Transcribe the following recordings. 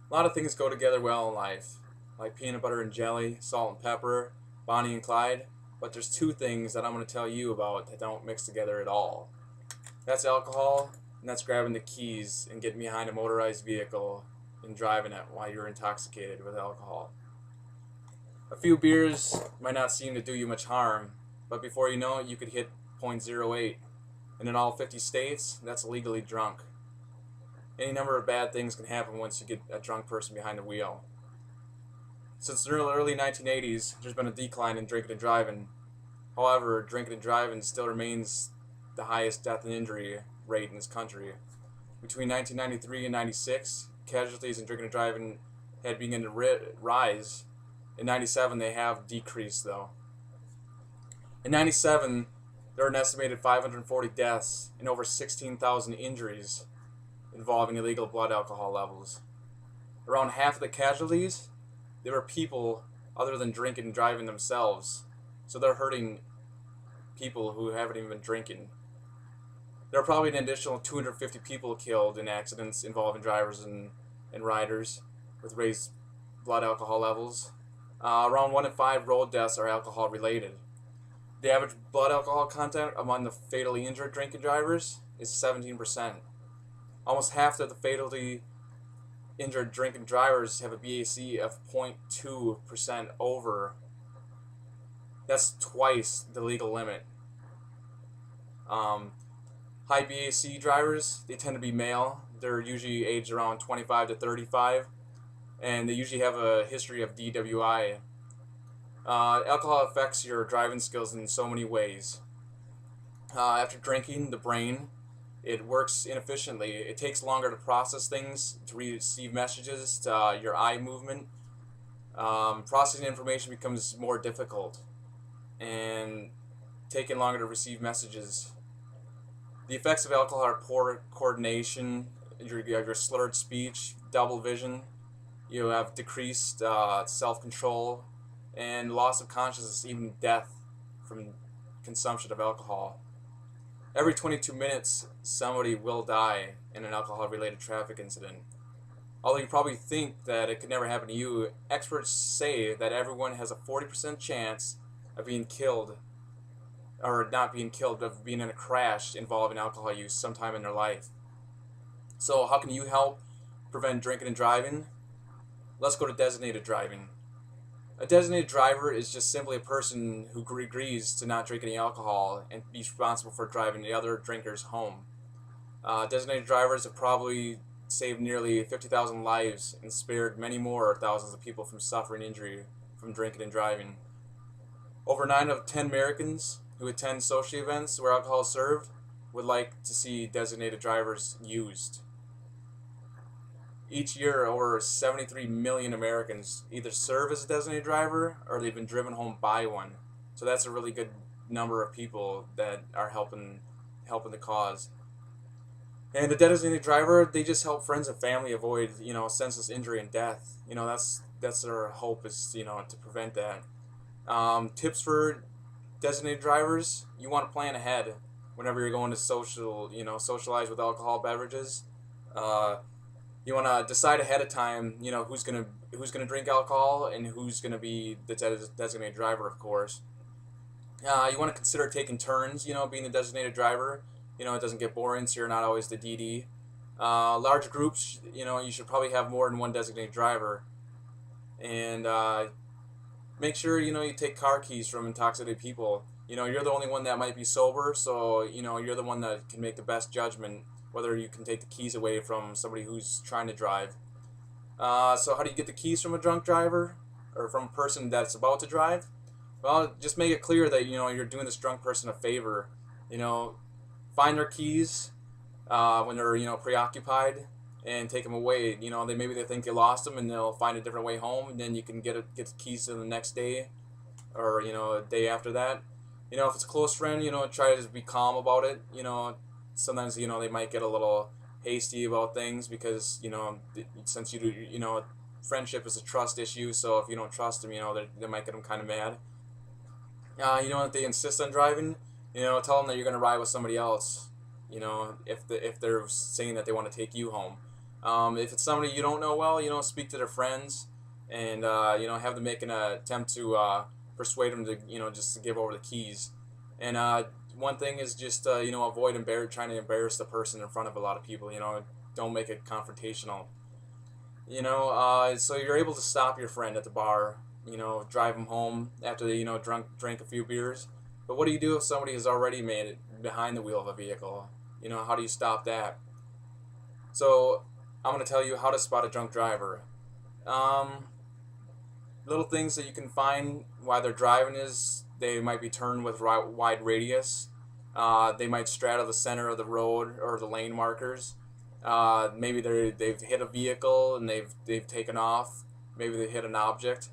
A lot of things go together well in life, like peanut butter and jelly, salt and pepper, Bonnie and Clyde, but there's two things that I'm going to tell you about that don't mix together at all. That's alcohol, and that's grabbing the keys and getting behind a motorized vehicle and driving it while you're intoxicated with alcohol. A few beers might not seem to do you much harm, but before you know it, you could hit point zero 0.08. And in all 50 states, that's illegally drunk. Any number of bad things can happen once you get a drunk person behind the wheel. Since the early 1980s, there's been a decline in drinking and driving. However, drinking and driving still remains the highest death and injury rate in this country. Between 1993 and 96, casualties in drinking and driving had begun to rise. In 97, they have decreased though. In 97, there were an estimated 540 deaths and over 16,000 injuries involving illegal blood alcohol levels. Around half of the casualties, they were people other than drinking and driving themselves. So they're hurting people who haven't even been drinking. There are probably an additional 250 people killed in accidents involving drivers and riders with raised blood alcohol levels. Around 1 in 5 road deaths are alcohol related. The average blood alcohol content among the fatally injured drinking drivers is 17%. Almost half of the fatally injured drinking drivers have a BAC of 0.2% over. That's twice the legal limit. High BAC drivers, they tend to be male. They're usually aged around 25 to 35, and they usually have a history of DWI. Alcohol affects your driving skills in so many ways. After drinking, the brain, it works inefficiently. It takes longer to process things, to receive messages, your eye movement. Processing information becomes more difficult, and taking longer to receive messages. The effects of alcohol are poor coordination, you have your slurred speech, double vision, you have decreased self-control, and loss of consciousness, even death from consumption of alcohol. Every 22 minutes, somebody will die in an alcohol-related traffic incident. Although you probably think that it could never happen to you, experts say that everyone has a 40% chance of being killed, or not being killed, but of being in a crash involving alcohol use sometime in their life. So how can you help prevent drinking and driving? Let's go to designated driving. A designated driver is just simply a person who agrees to not drink any alcohol and be responsible for driving the other drinkers home. Designated drivers have probably saved nearly 50,000 lives and spared many more thousands of people from suffering injury from drinking and driving. Over 9 out of 10 Americans who attend social events where alcohol is served would like to see designated drivers used. Each year, over 73 million Americans either serve as a designated driver or they've been driven home by one. So that's a really good number of people that are helping the cause. And the designated driver, they just help friends and family avoid, senseless injury and death. That's their hope is, to prevent that. Tips for designated drivers: you want to plan ahead whenever you're going to socialize with alcohol beverages. Uh, you want to decide ahead of time, who's gonna drink alcohol and who's gonna be the designated driver, of course. You want to consider taking turns, being the designated driver. It doesn't get boring, so you're not always the DD. Large groups, you should probably have more than one designated driver. And make sure, you take car keys from intoxicated people. You're the only one that might be sober, so, you're the one that can make the best judgment whether you can take the keys away from somebody who's trying to drive. So how do you get the keys from a drunk driver or from a person that's about to drive? Well, just make it clear that you're doing this drunk person a favor. Find their keys when they're preoccupied and take them away. They think you lost them and they'll find a different way home, and then you can get the keys to the next day or a day after that. If it's a close friend, try to just be calm about it. Sometimes they might get a little hasty about things because since friendship is a trust issue. So if you don't trust them, they might get them kind of mad. If they insist on driving, tell them that you're gonna ride with somebody else. If they're saying that they want to take you home, If it's somebody you don't know well, speak to their friends, and have them make an attempt to persuade them to just to give over the keys. And one thing is just avoid trying to embarrass the person in front of a lot of people. Don't make it confrontational. So you're able to stop your friend at the bar. Drive them home after they drank a few beers. But what do you do if somebody has already made it behind the wheel of a vehicle? How do you stop that? So I'm going to tell you how to spot a drunk driver. Um, Little things that you can find while they're driving is they might be turned with wide radius. They might straddle the center of the road or the lane markers. Maybe they've hit a vehicle and they've taken off. Maybe they hit an object.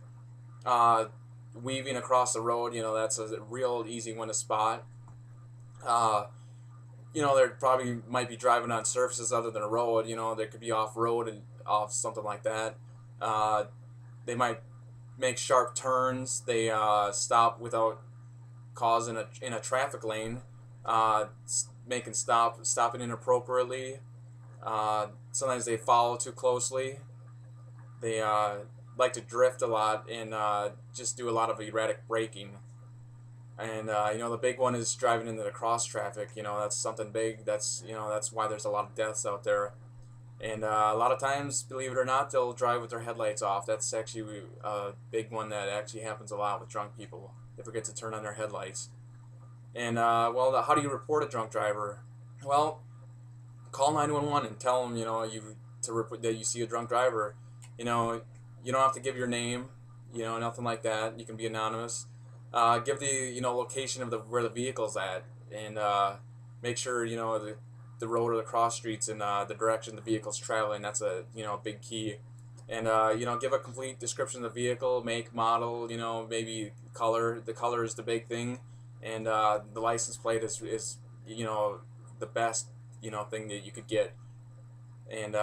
Uh, Weaving across the road, that's a real easy one to spot. Uh, they probably might be driving on surfaces other than a road. They could be off road and off something like that. Uh, they might make sharp turns. They stop without causing in a traffic lane, making stopping inappropriately. Sometimes they follow too closely. They like to drift a lot and just do a lot of erratic braking. And the big one is driving into the cross traffic. That's something big. That's why there's a lot of deaths out there. And a lot of times, believe it or not, they'll drive with their headlights off. That's actually a big one that actually happens a lot with drunk people. They forget to turn on their headlights. And how do you report a drunk driver? Well, call 911 and tell them that you see a drunk driver. You don't have to give your name. Nothing like that. You can be anonymous. Give the location of where the vehicle's at, and make sure the road or the cross streets and the direction the vehicle's traveling. That's a big key. And give a complete description of the vehicle, make, model, maybe color. The color is the big thing, and the license plate is the best thing that you could get. And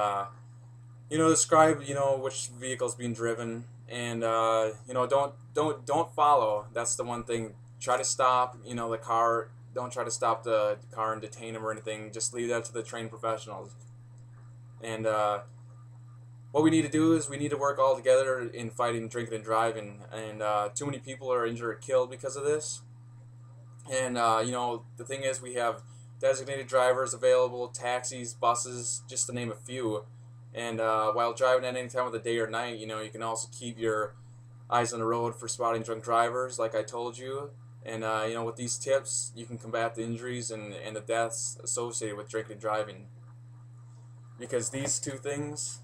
describe which vehicle's being driven, and don't follow. That's the one thing. Try to stop the car. Don't try to stop the car and detain them or anything. Just leave that to the trained professionals. And what we need to do is we need to work all together in fighting drinking and driving. And too many people are injured or killed because of this. And the thing is, we have designated drivers available, taxis, buses, just to name a few. And while driving at any time of the day or night, you can also keep your eyes on the road for spotting drunk drivers, like I told you. And with these tips, you can combat the injuries and the deaths associated with drinking and driving. Because these two things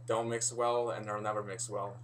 don't mix well, and they'll never mix well.